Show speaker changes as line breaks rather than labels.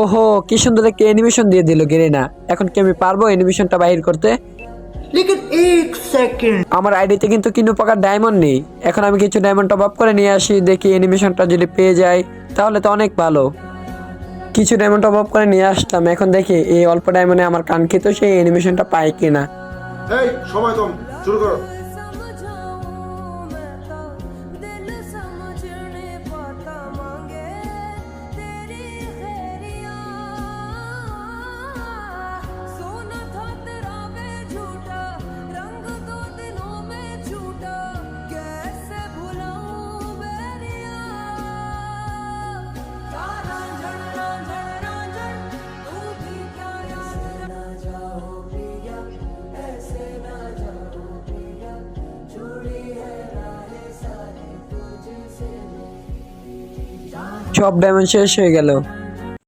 ওহো, কি সুন্দর একটা অ্যানিমেশন দিয়ে দিল গেরিনা। এখন কি আমি পারবো অ্যানিমেশনটা বাহির করতে?
लेकिन एक सेकंड।
আমার আইডিতে কিন্তু কোনো প্রকার ডায়মন্ড নেই। এখন আমি কিছু ডায়মন্ড টপ আপ করে নিয়ে আসি, দেখি অ্যানিমেশনটা যদি পেয়ে যাই তাহলে তো অনেক ভালো। কিছু ডায়মন্ড টপ আপ করে নিয়ে আসলাম, এখন দেখি এই অল্প ডায়মন্ডে আমার কাঙ্ক্ষিত সেই অ্যানিমেশনটা পাই কিনা।
এই সময় কম, শুরু করো।
समझाऊं मैं तो दिल समझने पाता मांगे तेरी खैरिया सोना था तेरा मैं झूठा रंग दो दिनों में छूटा कैसे भुलाऊं बैरिया रांझन रांझन रांझन तू भी क्या याद ना जाओ पिया ऐसे ना जाओ पिया छोड़ी है राहें सारी तुझसे
সব ডায়মন্ড শেষ হয়ে গেল।